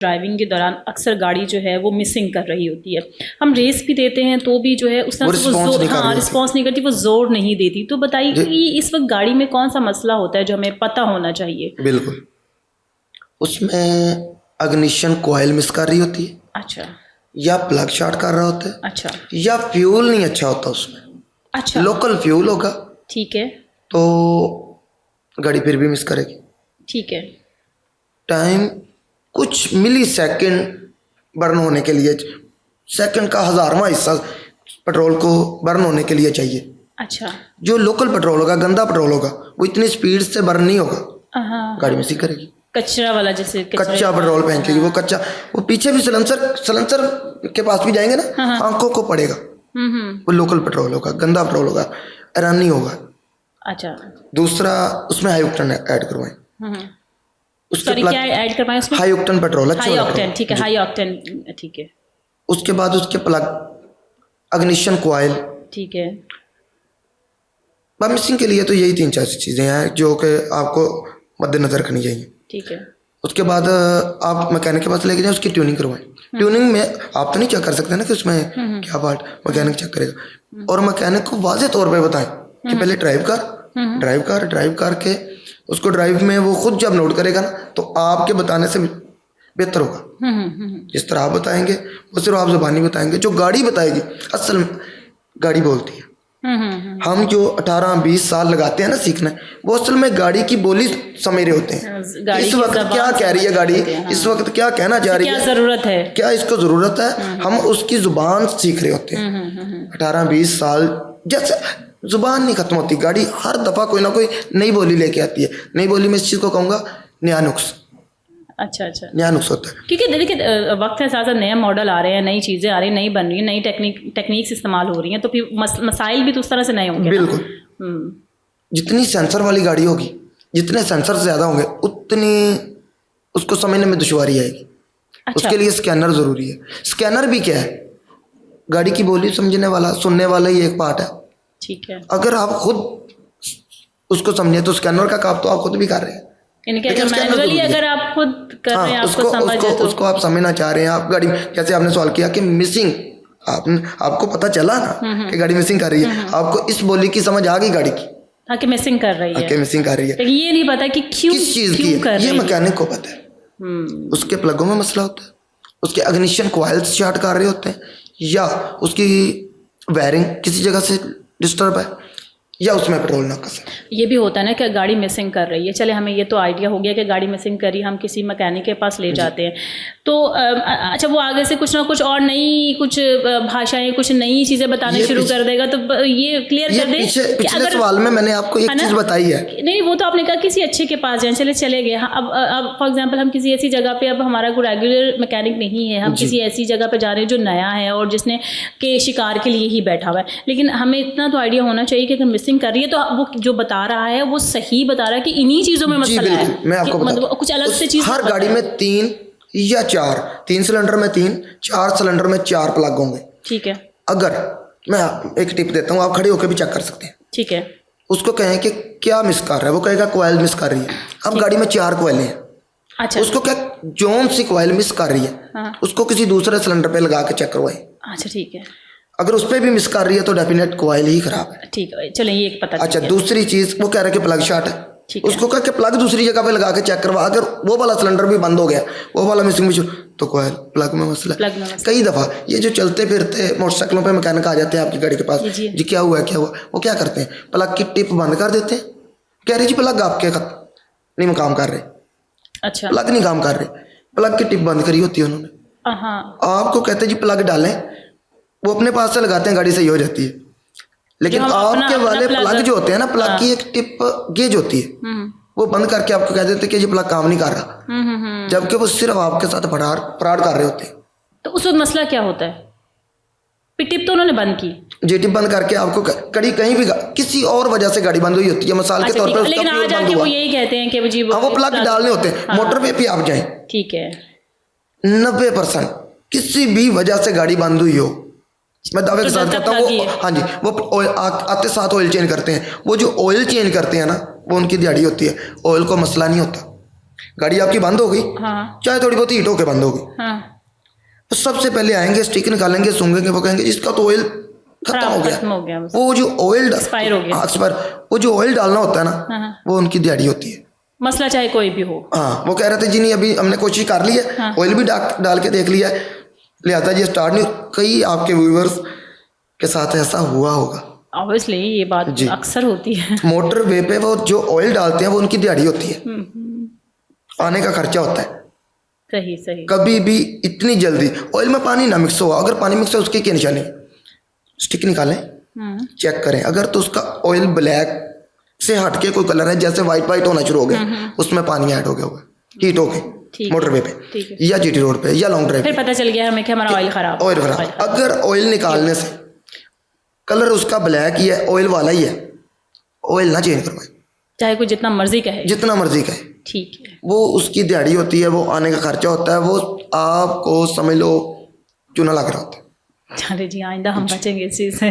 Driving के दौरान अक्सर गाड़ी जो है वो मिसिंग कर रही होती है। हम रेस भी देते हैं तो भी जो है उस तरह से वो रिस्पॉन्स नहीं करती, वो जोर नहीं देती। तो बताइए कि इस वक्त गाड़ी में कौन सा मसला होता है जो हमें पता होना चाहिए? बिल्कुल, उसमें अग्निशन कॉइल मिस कर रही होती है। अच्छा। या प्लग शॉर्ट कर रहा होता है। अच्छा। या फ्यूल नहीं अच्छा होता उसमें। अच्छा। लोकल फ्यूल होगा, ठीक है, तो गाड़ी फिर भी मिस करेगी। ठीक है। टाइम कुछ मिली सेकेंड बर्न होने के लिए, सेकंड का 1000वां हिस्सा पेट्रोल को बर्न होने के लिए चाहिए। अच्छा। जो लोकल पेट्रोल होगा, गंदा पेट्रोल होगा, वो इतनी स्पीड से बर्न नहीं होगा, गाड़ी मिस करेगी। कचरा वाला, जैसे कच्चा पेट्रोल फेंकेगी, वो कच्चा, वो पीछे भी सलेंसर के पास भी जाएंगे ना, आंखों को पड़ेगा। वो लोकल पेट्रोल होगा, गंदा पेट्रोल होगा, ईरानी होगा। अच्छा। दूसरा, उसमें हाई ऑक्टेन ऐड करवाएं। उसके क्या ऐड करवाएं उसमें? हाई ऑक्टेन पेट्रोल, अच्छा हाई ऑक्टेन, ठीक है, हाई ऑक्टेन, ठीक है। उसके बाद उसके प्लग, अग्निशन कॉइल, ठीक है। मिसिंग के लिए तो यही 3-4 चीजें हैं जो कि आपको मद्देनजर करनी चाहिए। ठीक है। उसके बाद आप मैकेनिक के पास लेके जाए, उसकी ट्यूनिंग करवाएं। ट्यूनिंग में आप तो नहीं चेक कर सकते ना कि उसमें क्या पार्ट, मैकेनिक चेक करेगा। और मैकेनिक को वाज़े तौर पे बताएं कि पहले ड्राइव करके उसको ड्राइव में वो खुद जब नोट करेगा ना, तो आपके बताने से बेहतर होगा। जिस तरह आप बताएंगे वो सिर्फ आप जुबानी बताएंगे, जो गाड़ी बताएगी असल में गाड़ी बोलती है। हम जो 18-20 साल लगाते हैं ना सीखना, वो असल में गाड़ी की बोली समझ रहे होते हैं। इस वक्त क्या कह रही है गाड़ी, इस वक्त क्या कहना चाह रही है, क्या जरूरत है, क्या इसको जरूरत है, हम उसकी जुबान सीख रहे होते हैं। 18-20 साल जैसे जुबान नहीं खत्म होती, गाड़ी हर दफा कोई ना कोई नई बोली लेके आती है। नई बोली में इस चीज को कहूंगा नया नुक्स। अच्छा। नया नुक्स होता है, क्योंकि देखिए वक्त के साथ साथ नए मॉडल आ रहे हैं, नई चीज़ें आ रही हैं, नई बन रही हैं, नई टेक्निक्स इस्तेमाल हो रही हैं, तो फिर मसाइल भी तो उस तरह से नए होंगे। बिल्कुल। जितनी सेंसर वाली गाड़ी होगी, जितने सेंसर ज़्यादा होंगे, उतनी उसको समझने में दुश्वारी आएगी। अच्छा। उसके लिए स्कैनर ज़रूरी है। स्कैनर भी क्या है, गाड़ी की बोली समझने वाला, सुनने वाला ही एक पार्ट है। ठीक है। अगर आप खुद उसको समझे तो स्कैनर का काम तो आप खुद भी कर रहे हैं। मैनुअली अगर आप खुद कर रहे हैं, उसको आप समझना चाह रहे हैं, आप गाड़ी, जैसे आपने सवाल किया कि मिसिंग, आपको पता चला ना कि गाड़ी मिसिंग कर रही है, आपको इस बोली की समझ आ गई गाड़ी की, कि मिसिंग कर रही है, मिसिंग कर रही है, लेकिन ये नहीं पता कि क्यों, किस चीज की है, ये मैकेनिक को पता है। उसके प्लगों में मसला होता है, उसके अग्निशन कॉइल्स शॉर्ट कर रहे होते हैं, या उसकी वायरिंग किसी जगह से डिस्टर्ब है, या उसमें पेट्रोल ना कसे। ये भी होता है ना कि गाड़ी मिसिंग कर रही है, चले हमें ये तो आइडिया हो गया कि गाड़ी मिसिंग करी, हम किसी मैकेनिक के पास ले जाते हैं, तो अच्छा वो आगे से कुछ ना कुछ और नई कुछ भाषाएं, कुछ नई चीज़ें बताने शुरू कर देगा, तो ये क्लियर कर दे। पिछले सवाल में मैंने आपको एक चीज़ बताई है। नहीं, वो तो आपने कहा किसी अच्छे के पास जाएं, चले गए। अब फॉर एग्जाम्पल हम किसी ऐसी जगह पे, अब हमारा कोई रेगुलर मैकेनिक नहीं है, हम किसी ऐसी जगह पे जा रहे हैं जो नया है और जिसने के शिकार के लिए ही बैठा हुआ है, लेकिन हमें इतना तो आइडिया होना चाहिए कि अगर मिसिंग कर रही है तो वो जो बता रहा है वो सही बता रहा है कि इन्हीं चीजों में मसला है। मैं आपको मतलब कुछ अलग से चीज, हर गाड़ी में 3 या 4 सिलेंडर में 3, 4 सिलेंडर में 4 प्लग होंगे। ठीक है। अगर मैं एक टिप देता हूँ, आप खड़े होकर भी चेक कर सकते हैं। ठीक है। उसको कहें कि क्या मिस कर रहा है, वो कहेगा कॉइल मिस कर रही है। अब गाड़ी में 4 कॉइल हैं। अच्छा। उसको क्या जोन सी कॉइल मिस कर रही है, उसको किसी दूसरे सिलेंडर पे लगा के चेक करवाएं। अच्छा, ठीक है। अगर उस पर भी मिस कर रही है तो डेफिनेट कॉइल ही खराब है। ठीक है, चलिए ये एक पता। अच्छा, दूसरी चीज वो कह रहा है कि प्लग शॉर्ट है, उसको कह के प्लग दूसरी जगह पे लगा के चेक करवा। अगर वो वाला सिलेंडर भी बंद हो गया, वो वाला मिसिंग भी, तो कॉइल प्लग में मसला है। कई दफा ये जो चलते फिरते मोटरसाइकिलों पे मैकेनिक आ जाते हैं आपकी गाड़ी के पास, जी क्या हुआ क्या हुआ, वो क्या करते हैं, प्लग की टिप बंद कर देते हैं, कह रहे जी प्लग आपके नहीं काम कर रहे। अच्छा, प्लग नहीं काम कर रहे, प्लग की टिप बंद करी होती है उन्होंने। आपको कहते हैं जी प्लग डालें, वो अपने पास से लगाते हैं, गाड़ी सही हो जाती है। लेकिन आपके वाले प्लग जो होते हैं ना, प्लग की एक टिप गेज होती है, वो बंद करके आपको कह देते हैं कि ये प्लग काम नहीं कर रहा, जबकि वो सिर्फ आपके साथ फ्रॉड कर रहे होते हैं। तो उस वक्त मसला क्या होता है? टिप तो उन्होंने बंद की, जी टिप बंद करके आपको कहीं भी किसी और वजह से गाड़ी बंद हुई होती है, मिसाल के तौर पर लेकिन आज आके वो यही कहते हैं कि जी वो प्लग डालने होते हैं। मोटर पे भी आप जाएं, ठीक है, 90% किसी भी वजह से गाड़ी बंद हुई हो, मैं दावे के साथ कहता हूँ, हाँ जी, वो आते साथ ऑयल चेंज करते हैं। वो जो ऑयल चेंज करते हैं ना, वो उनकी दिहाड़ी होती है, ऑयल को मसला नहीं होता। गाड़ी आपकी बंद हो गई, हाँ चाहे थोड़ी बहुत हीट होके बंद हो गई, हाँ, तो सबसे पहले आएंगे, स्टिक निकालेंगे, सूंघेंगे, वो कहेंगे इसका तो ऑयल खत्म हो गया। खत्म हो गया बस। वो जो ऑयल Expire हो गया। एक्सपायर, वो जो ऑयल डालना होता है ना, हाँ। वो उनकी दिहाड़ी होती है। मसला चाहे कोई भी हो। हाँ, वो कह रहे थे जी नहीं अभी हमने कोशिश कर ली है, हाँ। ऑयल भी डाल के देख लिया है, लिहाजा ये स्टार्ट नहीं। कई आपके व्यूअर्स के साथ ऐसा हुआ होगा। ऑब्वियसली ये बात जी। अक्सर होती है। मोटर वे पे वो जो ऑयल डालते हैं वो उनकी दिहाड़ी होती है, आने का खर्चा होता है। सही सही। कभी भी इतनी जल्दी ऑयल में पानी ना मिक्स हो, अगर पानी मिक्स हो उसकी क्या निशानी, स्टिक निकालें, चेक करें, अगर तो उसका ऑयल ब्लैक से हटके कोई कलर है, जैसे वाइट होना शुरू हो गया, उसमें पानी ऐड हो गया होगा, हीट हो गई ठीक मोटर वे पे ठीक है। या जीटी रोड पे या लॉन्ग ड्राइव फिर पता चल गया हमें कि हमारा ऑयल खराब ऑयल खराब। अगर ऑयल निकालने से कलर उसका ब्लैक ही है, ऑयल वाला ही है, ऑयल ना चेंज करवाएं, चाहे कोई जितना मर्जी कहे। जितना मर्जी कहे, ठीक है। वो उसकी दिहाड़ी होती है, वो आने का खर्चा होता है, वो आपको समझ लो चूना लग रहा होता है। चले जी, आइंदा हम बचेंगे इस चीज़ से।